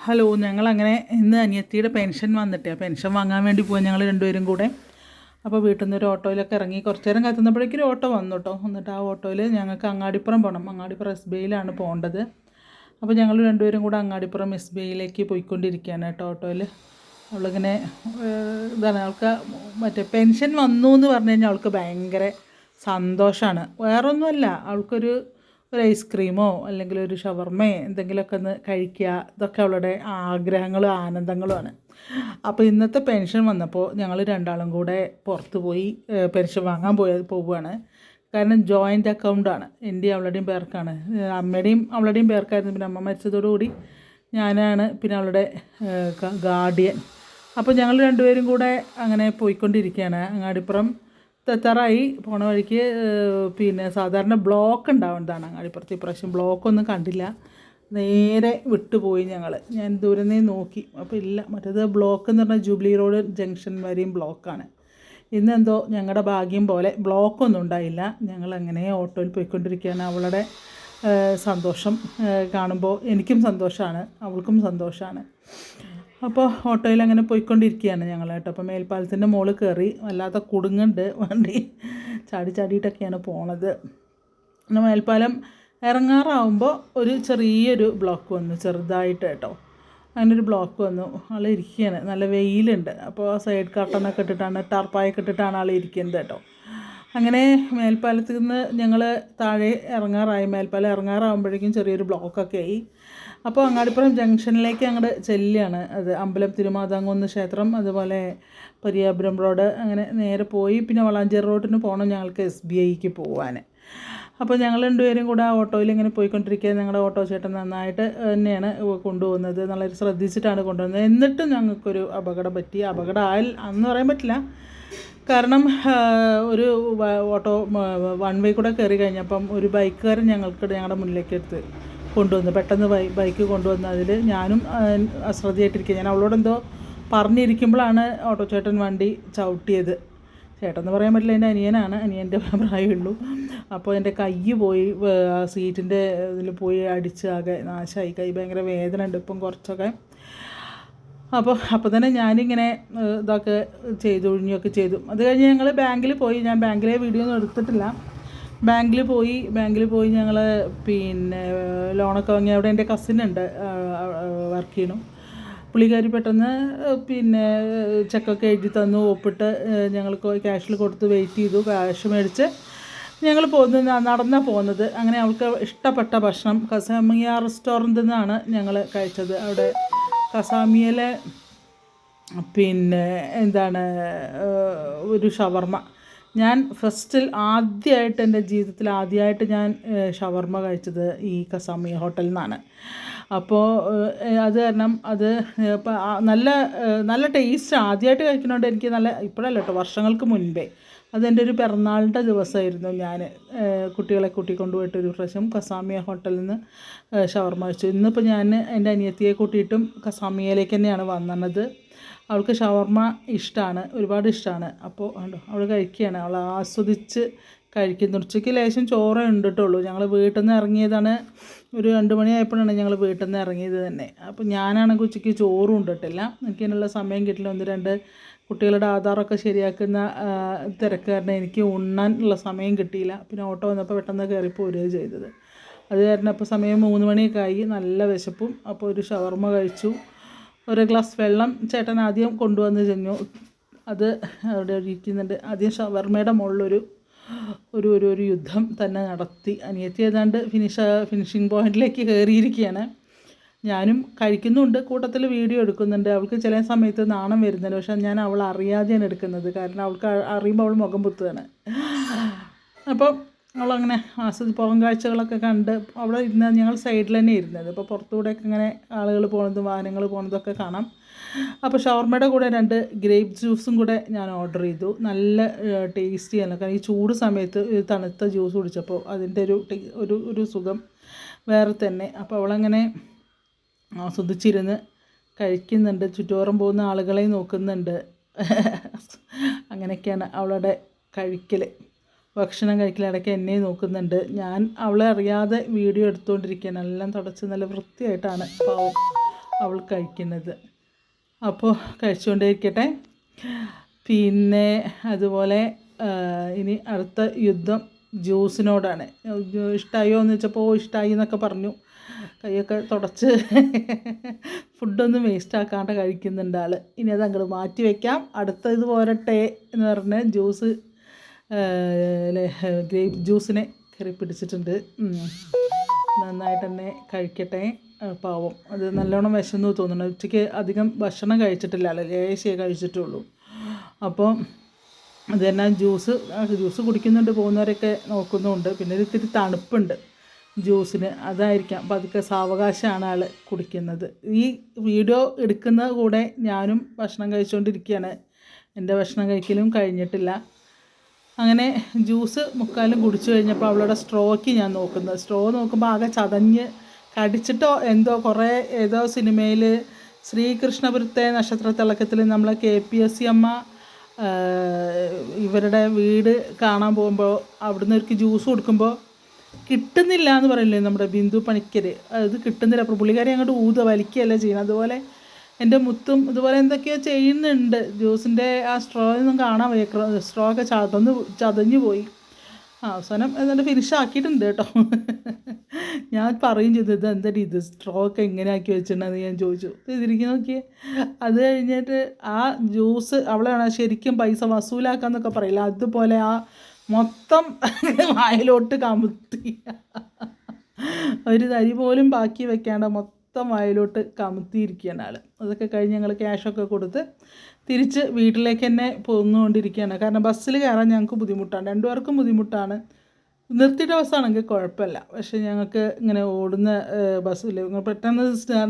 Hello, ഞങ്ങളങ്ങനെ ഇന്ന് അനിയത്തിയുടെ പെൻഷൻ വന്നിട്ട് പെൻഷൻ വാങ്ങാൻ വേണ്ടി പോയി ഞങ്ങൾ രണ്ടുപേരും കൂടെ. അപ്പോൾ വീട്ടിൽ നിന്ന് ഒരു ഓട്ടോയിലൊക്കെ ഇറങ്ങി കുറച്ച് നേരം കാത്തുന്നപ്പോഴേക്കും ഒരു ഓട്ടോ വന്നു കേട്ടോ. എന്നിട്ട് ആ ഓട്ടോയിൽ ഞങ്ങൾക്ക് അങ്ങാടിപ്പുറം പോകണം. അങ്ങാടിപ്പുറം എസ് ബി ഐയിലാണ് പോകേണ്ടത്. അപ്പോൾ ഞങ്ങൾ രണ്ടുപേരും കൂടെ അങ്ങാടിപ്പുറം എസ് ബി ഐയിലേക്ക് പോയിക്കൊണ്ടിരിക്കുകയാണ് കേട്ടോ ഓട്ടോയിൽ. അവളിങ്ങനെ ഇതാണ്, അവൾക്ക് മറ്റേ പെൻഷൻ വന്നു എന്ന് പറഞ്ഞു കഴിഞ്ഞാൽ അവൾക്ക് ഭയങ്കര സന്തോഷമാണ്. വേറൊന്നുമല്ല, അവൾക്കൊരു ഐസ്ക്രീമോ അല്ലെങ്കിൽ ഒരു ഷവർമയോ എന്തെങ്കിലുമൊക്കെ ഒന്ന് കഴിക്കുക, ഇതൊക്കെ അവളുടെ ആഗ്രഹങ്ങളും ആനന്ദങ്ങളുമാണ്. അപ്പോൾ ഇന്നത്തെ പെൻഷൻ വന്നപ്പോൾ ഞങ്ങൾ രണ്ടാളും കൂടെ പുറത്ത് പോയി പെൻഷൻ വാങ്ങാൻ പോവുകയാണ്. കാരണം ജോയിൻ്റ് അക്കൗണ്ടാണ്, എൻ്റെയും അവളുടെയും പേർക്കാണ്. അമ്മയുടെയും അവളുടെയും പേർക്കായിരുന്നു. പിന്നെ അമ്മ മരിച്ചതോടുകൂടി ഞാനാണ് പിന്നെ അവളുടെ ഗാർഡിയൻ. അപ്പോൾ ഞങ്ങൾ രണ്ടുപേരും കൂടെ അങ്ങനെ പോയിക്കൊണ്ടിരിക്കുകയാണ്. അങ്ങാടിപ്പുറം എത്താറായി. പോണ വഴിക്ക് പിന്നെ സാധാരണ ബ്ലോക്ക് ഉണ്ടാവുന്നതാണ് അങ്ങാടിപ്പുറത്ത്. ഇപ്രാവശ്യം ബ്ലോക്കൊന്നും കണ്ടില്ല. നേരെ വിട്ടുപോയി ഞാൻ ദൂരെ നിന്ന് നോക്കി. അപ്പോൾ ഇല്ല, മറ്റേത് ബ്ലോക്ക് എന്ന് പറഞ്ഞാൽ ജൂബിലി റോഡ് ജംഗ്ഷൻ വരെയും ബ്ലോക്കാണ്. ഇന്നെന്തോ ഞങ്ങളുടെ ഭാഗ്യം പോലെ ബ്ലോക്കൊന്നും ഉണ്ടായില്ല. ഞങ്ങളങ്ങനെ ഓട്ടോയിൽ പോയിക്കൊണ്ടിരിക്കുകയാണ്. അവളുടെ സന്തോഷം കാണുമ്പോൾ എനിക്കും സന്തോഷമാണ്, അവൾക്കും സന്തോഷമാണ്. അപ്പോൾ ഓട്ടോയിൽ അങ്ങനെ പോയിക്കൊണ്ടിരിക്കുകയാണ് ഞങ്ങൾ കേട്ടോ. അപ്പോൾ മേൽപ്പാലത്തിൻ്റെ മുകളിൽ കയറി വല്ലാത്ത കുടുങ്ങുന്നുണ്ട് വണ്ടി, ചാടിയിട്ടൊക്കെയാണ് പോണത്. പിന്നെ മേൽപ്പാലം ഇറങ്ങാറാവുമ്പോൾ ഒരു ചെറിയൊരു ബ്ലോക്ക് വന്നു, ചെറുതായിട്ട് കേട്ടോ. അങ്ങനെ ഒരു ബ്ലോക്ക് വന്നു. ആൾ ഇരിക്കുകയാണ്, നല്ല വെയിലുണ്ട്. അപ്പോൾ സൈഡ് കർട്ടനൊക്കെ ഇട്ടിട്ടാണ്, ടാർപ്പായൊക്കെ ഇട്ടിട്ടാണ് ആൾ ഇരിക്കുന്നത് കേട്ടോ. അങ്ങനെ മേൽപ്പാലത്തിൽ നിന്ന് ഞങ്ങൾ താഴെ ഇറങ്ങാറായി. മേൽപ്പാലം ഇറങ്ങാറാകുമ്പോഴേക്കും ചെറിയൊരു ബ്ലോക്കൊക്കെ ആയി. അപ്പോൾ അങ്ങാടിപ്പുറം ജംഗ്ഷനിലേക്ക് അങ്ങോട്ട് ചെല്ലുകയാണ്. അത് അമ്പലം തിരുമാതാംകുന്ന് ക്ഷേത്രം, അതുപോലെ പരിയാപുരം റോഡ്, അങ്ങനെ നേരെ പോയി പിന്നെ വളാഞ്ചേരി റോഡിന് പോകണം ഞങ്ങൾക്ക് എസ് ബി ഐക്ക് പോകാൻ. അപ്പോൾ ഞങ്ങൾ രണ്ടുപേരും കൂടെ ആ ഓട്ടോയിൽ ഇങ്ങനെ പോയിക്കൊണ്ടിരിക്കുക. ഞങ്ങളുടെ ഓട്ടോ ചേട്ടൻ നന്നായിട്ട് തന്നെയാണ് കൊണ്ടുപോകുന്നത്, നല്ല ശ്രദ്ധിച്ചിട്ടാണ് കൊണ്ടുപോകുന്നത്. എന്നിട്ടും ഞങ്ങൾക്കൊരു അപകടം പറ്റി. അപകടം അന്ന് പറയാൻ പറ്റില്ല, കാരണം ഒരു ഓട്ടോ വൺ വേ കൂടെ കയറി കഴിഞ്ഞപ്പം ഒരു ബൈക്കുകാരൻ ഞങ്ങളുടെ മുന്നിലേക്ക് എടുത്ത് കൊണ്ടുവന്നു. പെട്ടെന്ന് ബൈക്ക് കൊണ്ടുവന്ന് അതിൽ ഞാനും അശ്രദ്ധയായിട്ടിരിക്കുക. ഞാൻ അവളോട് എന്തോ പറഞ്ഞിരിക്കുമ്പോഴാണ് ഓട്ടോ ചേട്ടൻ വണ്ടി ചവിട്ടിയത്. ചേട്ടൻ പറയാൻ പറ്റില്ല, എൻ്റെ അനിയനാണ്, അനിയൻ്റെ പ്രായമുള്ളൂ. അപ്പോൾ എൻ്റെ കൈ പോയി സീറ്റിൻ്റെ ഇതിൽ പോയി അടിച്ച് ആകെ നാശമായി. കൈ ഭയങ്കര വേദന ഉണ്ട് ഇപ്പം കുറച്ചൊക്കെ. അപ്പോൾ തന്നെ ഞാനിങ്ങനെ ഇതൊക്കെ ഒഴിഞ്ഞൊക്കെ ചെയ്തു. അത് കഴിഞ്ഞ് ഞങ്ങൾ ബാങ്കിൽ പോയി. ഞാൻ ബാങ്കിലെ വീഡിയോ ഒന്നും എടുത്തിട്ടില്ല. ബാങ്കിൽ പോയി ഞങ്ങൾ പിന്നെ ലോണൊക്കെ വാങ്ങി. അവിടെ എൻ്റെ കസിനുണ്ട് വർക്ക് ചെയ്യണം. പുള്ളിക്കാരി പെട്ടെന്ന് പിന്നെ ചെക്കൊക്കെ എഴുതി തന്നു, ഒപ്പിട്ട് ഞങ്ങൾ ക്യാഷിൽ കൊടുത്ത് വെയിറ്റ് ചെയ്തു. ക്യാഷ് മേടിച്ച് ഞങ്ങൾ നടന്നാണ് പോകുന്നത്. അങ്ങനെ അവൾക്ക് ഇഷ്ടപ്പെട്ട ഭക്ഷണം കസാമിയ റെസ്റ്റോറൻറ്റിൽ നിന്നാണ് ഞങ്ങൾ കഴിച്ചത്. അവിടെ കസാമിയയിലെ പിന്നെ എന്താണ് ഒരു ഷവർമ. ഞാൻ ആദ്യമായിട്ട് എൻ്റെ ജീവിതത്തിൽ ആദ്യമായിട്ട് ഞാൻ ഷവർമ കഴിച്ചത് ഈ കസാമിയ ഹോട്ടലിൽ നിന്നാണ്. അപ്പോൾ അത് കാരണം അത് നല്ല ടേസ്റ്റ്. ആദ്യമായിട്ട് കഴിക്കുന്നതുകൊണ്ട് എനിക്ക് ഇപ്പോഴല്ല കേട്ടോ, വർഷങ്ങൾക്ക് മുൻപേ. അതെൻ്റെ ഒരു പിറന്നാളിൻ്റെ ദിവസമായിരുന്നു. ഞാൻ കുട്ടികളെ കൂട്ടിക്കൊണ്ടുപോയിട്ട് ഒരു പ്രാവശ്യം കസാമിയ ഹോട്ടലിൽ നിന്ന് ഷവർമ കഴിച്ചു. ഇന്നിപ്പോൾ ഞാൻ എൻ്റെ അനിയത്തിയെ കൂട്ടിയിട്ടും കസാമിയയിലേക്ക് തന്നെയാണ് വന്നത്. അവൾക്ക് ഷവർമ ഇഷ്ടമാണ്, ഒരുപാട് ഇഷ്ടമാണ്. അപ്പോൾ അവൾ കഴിക്കുകയാണ്, അവൾ ആസ്വദിച്ച് കഴിക്കുന്നു. ഉച്ചയ്ക്ക് ലേശം ചോറേ ഉണ്ടിട്ടുള്ളൂ. ഞങ്ങൾ വീട്ടിൽ നിന്ന് ഇറങ്ങിയതാണ്, ഒരു 2 മണിയായപ്പോഴാണ് ഞങ്ങൾ വീട്ടിൽ നിന്ന് ഇറങ്ങിയത് തന്നെ. അപ്പോൾ ഞാനാണെങ്കിൽ ഉച്ചയ്ക്ക് ചോറും ഉണ്ടിട്ടില്ല, എനിക്കതിനുള്ള സമയം കിട്ടില്ല. 1-2 കുട്ടികളുടെ ആധാറൊക്കെ ശരിയാക്കുന്ന തിരക്കാരനെ എനിക്ക് ഉണ്ണാനുള്ള സമയം കിട്ടിയില്ല. പിന്നെ ഓട്ടോ വന്നപ്പോൾ പെട്ടെന്ന് കയറി പോരുകയാണ് ചെയ്തത്. അത് കാരണം അപ്പോൾ സമയം 3 മണിയൊക്കെ ആയി, നല്ല വിശപ്പും. അപ്പോൾ ഒരു ഷവർമ കഴിച്ചു. ഒരു ഗ്ലാസ് വെള്ളം ചേട്ടൻ ആദ്യം കൊണ്ടുവന്ന് ചെന്നു. അത് അവിടെ ഇരിക്കുന്നുണ്ട്. ആദ്യം ഷവർമയുടെ മുകളിലൊരു ഒരു യുദ്ധം തന്നെ നടത്തി. അനിയത്തി ഏതാണ്ട് ഫിനിഷിംഗ് പോയിൻറ്റിലേക്ക് കയറിയിരിക്കുകയാണ്. ഞാനും കഴിക്കുന്നുണ്ട്, കൂട്ടത്തിൽ വീഡിയോ എടുക്കുന്നുണ്ട്. അവൾക്ക് ചില സമയത്ത് നാണം വരുന്നുണ്ട്. പക്ഷേ ഞാൻ അവൾ അറിയാതെയാണ് എടുക്കുന്നത്, കാരണം അവൾക്ക് അറിയുമ്പോൾ അവൾ മുഖം പൊത്തുകയാണ്. അപ്പോൾ അവളങ്ങനെ പുറം കാഴ്ചകളൊക്കെ കണ്ട് അവിടെ ഇരുന്ന് ഞങ്ങൾ സൈഡിൽ തന്നെ ഇരുന്നത്. അപ്പോൾ പുറത്തുകൂടെയൊക്കെ ഇങ്ങനെ ആളുകൾ പോകുന്നതും വാഹനങ്ങൾ പോകുന്നതൊക്കെ കാണാം. അപ്പോൾ ഷവർമയുടെ കൂടെ 2 ഗ്രേപ്പ് ജ്യൂസും കൂടെ ഞാൻ ഓർഡർ ചെയ്തു. നല്ല ടേസ്റ്റിയാണ്, കാരണം ഈ ചൂട് സമയത്ത് തണുത്ത ജ്യൂസ് കുടിച്ചപ്പോൾ അതിൻ്റെ ഒരു സുഖം വേറെ തന്നെ. അപ്പോൾ അവളങ്ങനെ ആസ്വദിച്ചിരുന്ന് കഴിക്കുന്നുണ്ട്, ചുറ്റോറും പോകുന്ന ആളുകളെ നോക്കുന്നുണ്ട്. അങ്ങനെയൊക്കെയാണ് അവളുടെ ഭക്ഷണം കഴിക്കലിടയ്ക്ക് എന്നെ നോക്കുന്നുണ്ട്. ഞാൻ അവളെ അറിയാതെ വീഡിയോ എടുത്തുകൊണ്ടിരിക്കുകയാണ്. എല്ലാം തുടച്ച് നല്ല വൃത്തിയായിട്ടാണ് പാവം അവൾ കഴിക്കുന്നത്. അപ്പോൾ കഴിച്ചുകൊണ്ടേയിരിക്കട്ടെ. പിന്നെ അതുപോലെ ഇനി അടുത്ത യുദ്ധം ജ്യൂസിനോടാണ്. ഇഷ്ടമായോ എന്ന് വെച്ചപ്പോൾ ഇഷ്ടമായി എന്നൊക്കെ പറഞ്ഞു. കൈയൊക്കെ തുടച്ച് ഫുഡൊന്നും വേസ്റ്റ് ആക്കാണ്ട് കഴിക്കുന്നുണ്ട് ആൾ. ഇനി അത് അങ്ങോട്ട് മാറ്റി വയ്ക്കാം, അടുത്ത ഇത് പോരട്ടെ എന്ന് പറഞ്ഞ് ജ്യൂസ് ഗ്രേപ്പ് ജ്യൂസിനെ കയറി പിടിച്ചിട്ടുണ്ട്. നന്നായിട്ട് തന്നെ കഴിക്കട്ടെ. പാവം അത് നല്ലോണം വിശന്നു തോന്നുന്നു. ഉച്ചയ്ക്ക് അധികം ഭക്ഷണം കഴിച്ചിട്ടില്ല, ലേശേ കഴിച്ചിട്ടുള്ളൂ. അപ്പോൾ അത് തന്നെ ജ്യൂസ് കുടിക്കുന്നുണ്ട്, പോകുന്നവരൊക്കെ നോക്കുന്നുണ്ട്. പിന്നെ ഇത്തിരി തണുപ്പുണ്ട് ജ്യൂസിന്, അതായിരിക്കാം പതുക്കെ സാവകാശമാണ് ആൾ കുടിക്കുന്നത്. ഈ വീഡിയോ എടുക്കുന്ന കൂടെ ഞാനും ഭക്ഷണം കഴിച്ചുകൊണ്ടിരിക്കുകയാണ്. എൻ്റെ ഭക്ഷണം കഴിക്കലും കഴിഞ്ഞിട്ടില്ല. അങ്ങനെ ജ്യൂസ് മുക്കാലും കുടിച്ചു കഴിഞ്ഞപ്പോൾ അവളുടെ സ്ട്രോക്ക് ഞാൻ നോക്കുന്നത്. സ്ട്രോ നോക്കുമ്പോൾ ആകെ ചതഞ്ഞ് കടിച്ചിട്ടോ എന്തോ കുറേ ഏതോ സിനിമയിൽ ശ്രീകൃഷ്ണപുരത്തെ നക്ഷത്രത്തിളക്കത്തിൽ നമ്മളെ KPSC അമ്മ ഇവരുടെ വീട് കാണാൻ പോകുമ്പോൾ അവിടുന്ന് അവർക്ക് ജ്യൂസ് കൊടുക്കുമ്പോൾ കിട്ടുന്നില്ല എന്ന് പറയില്ലേ നമ്മുടെ ബിന്ദു പണിക്കർ, അത് കിട്ടുന്നില്ല. അപ്പോൾ പുള്ളിക്കാരി അങ്ങോട്ട് വലിക്കുകയല്ല ചെയ്യുന്നത്. അതുപോലെ എൻ്റെ മുത്തും ഇതുപോലെ എന്തൊക്കെയോ ചെയ്യുന്നുണ്ട്. ജ്യൂസിൻ്റെ ആ സ്ട്രോ ഒന്നും കാണാൻ വയ്യ, സ്ട്രോ ഒക്കെ ചതഞ്ഞു പോയി. അവസാനം എന്നിട്ട് ഫിനിഷ് ആക്കിയിട്ടുണ്ട് കേട്ടോ. ഞാൻ പറയും ചെയ്തു, ഇത് എന്താ ഇത് സ്ട്രോ ഒക്കെ എങ്ങനെ ആക്കി വെച്ചിട്ടുണ്ടെന്ന് ഞാൻ ചോദിച്ചു. ഇതിരിക്കും നോക്കിയേ. അത് കഴിഞ്ഞിട്ട് ആ ജ്യൂസ് അവളാണ് ശരിക്കും പൈസ വസൂലാക്കാന്നൊക്കെ പറയില്ല, അതുപോലെ ആ മൊത്തം വായിലോട്ട് കമുത്തി, ഒരു തരി പോലും ബാക്കി വെക്കാണ്ട് മൊത്തം വായിലോട്ട് കമുത്തിയിരിക്കുകയാണ് ആൾ. അതൊക്കെ കഴിഞ്ഞ് ഞങ്ങൾ ക്യാഷൊക്കെ കൊടുത്ത് തിരിച്ച് വീട്ടിലേക്ക് തന്നെ പോന്നുകൊണ്ടിരിക്കുകയാണ്. കാരണം ബസ്സിൽ കയറാൻ ഞങ്ങൾക്ക് ബുദ്ധിമുട്ടാണ്, രണ്ടുപേർക്കും ബുദ്ധിമുട്ടാണ്. നിർത്തിയിട്ട ബസ്സാണെങ്കിൽ കുഴപ്പമില്ല, പക്ഷേ ഞങ്ങൾക്ക് ഇങ്ങനെ ഓടുന്ന ബസ്സിൽ പെട്ടെന്ന്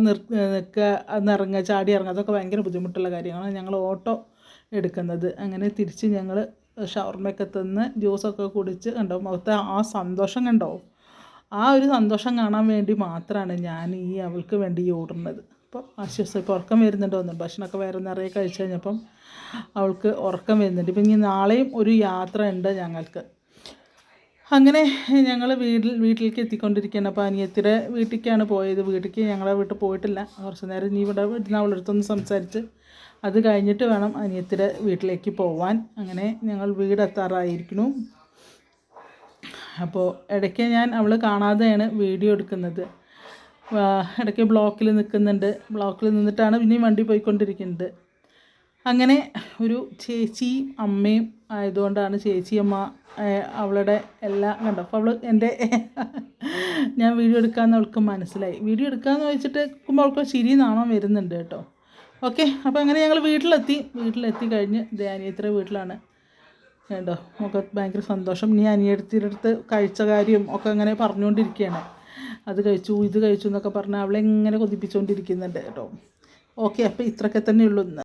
നിൽക്കുക, ഇറങ്ങുക, ചാടി ഇറങ്ങുക, അതൊക്കെ ഭയങ്കര ബുദ്ധിമുട്ടുള്ള കാര്യമാണ്. ഞങ്ങൾ ഓട്ടോ എടുക്കുന്നത്. അങ്ങനെ തിരിച്ച് ഞങ്ങൾ ഷവർമയൊക്കെ തിന്ന് ജ്യൂസൊക്കെ കുടിച്ച് കണ്ടോ മുഖത്തെ ആ സന്തോഷം കണ്ടോ. ആ ഒരു സന്തോഷം കാണാൻ വേണ്ടി മാത്രമാണ് ഞാൻ അവൾക്ക് വേണ്ടി ഓടുന്നത്. അപ്പോൾ ആശ്വാസം. ഇപ്പോൾ ഉറക്കം വരുന്നുണ്ടോ എന്ന്, ഭക്ഷണമൊക്കെ വേറെ നിറയെ കഴിച്ച് കഴിഞ്ഞപ്പം അവൾക്ക് ഉറക്കം വരുന്നുണ്ട്. ഇപ്പം ഇനി നാളെയും ഒരു യാത്ര ഉണ്ട് ഞങ്ങൾക്ക്. അങ്ങനെ ഞങ്ങൾ വീട്ടിലേക്ക് എത്തിക്കൊണ്ടിരിക്കുകയാണ്. അപ്പോൾ അനിയത്തിയുടെ വീട്ടിലേക്കാണ് പോയത്. ഞങ്ങളെ വീട്ടിൽ പോയിട്ടില്ല. കുറച്ച് നേരം ഇനി ഇവിടെ ഇരുന്ന് അവളടുത്തൊന്ന് സംസാരിച്ച് അത് കഴിഞ്ഞിട്ട് വേണം അനിയത്തിയുടെ വീട്ടിലേക്ക് പോവാൻ. അങ്ങനെ ഞങ്ങൾ വീടെത്താറായിരിക്കുന്നു. അപ്പോൾ ഇടയ്ക്ക് ഞാൻ അവൾ കാണാതെയാണ് വീഡിയോ എടുക്കുന്നത്. ഇടയ്ക്ക് ബ്ലോക്കിൽ നിന്നിട്ടാണ് പിന്നെയും വണ്ടി പോയിക്കൊണ്ടിരിക്കുന്നത്. അങ്ങനെ ഒരു ചേച്ചിയും അമ്മയും ആയതുകൊണ്ടാണ് ചേച്ചിയമ്മ അവളുടെ എല്ലാം കണ്ടോ. അപ്പോൾ അവൾ ഞാൻ വീഡിയോ എടുക്കാമെന്ന് അവൾക്ക് മനസ്സിലായി. വീഡിയോ എടുക്കാമെന്ന് വെച്ചിട്ട് അവൾക്ക് ചിരി നാണം വരുന്നുണ്ട് കേട്ടോ. ഓക്കെ, അപ്പോൾ അങ്ങനെ ഞങ്ങൾ വീട്ടിലെത്തി കഴിഞ്ഞ് അനിയത്തിയുടെ വീട്ടിലാണ് കേട്ടോ. നമുക്ക് ഭയങ്കര സന്തോഷം. ഇനി അനിയത്തിയുടെ അടുത്ത് കഴിച്ച കാര്യം ഒക്കെ അങ്ങനെ പറഞ്ഞുകൊണ്ടിരിക്കുകയാണ്. അത് കഴിച്ചു ഇത് കഴിച്ചു എന്നൊക്കെ പറഞ്ഞാൽ അവളെ ഇങ്ങനെ കൊതിപ്പിച്ചുകൊണ്ടിരിക്കുന്നുണ്ട് കേട്ടോ. ഓക്കെ, അപ്പോൾ ഇത്രയൊക്കെ തന്നെ ഉള്ളൂ ഇന്ന്.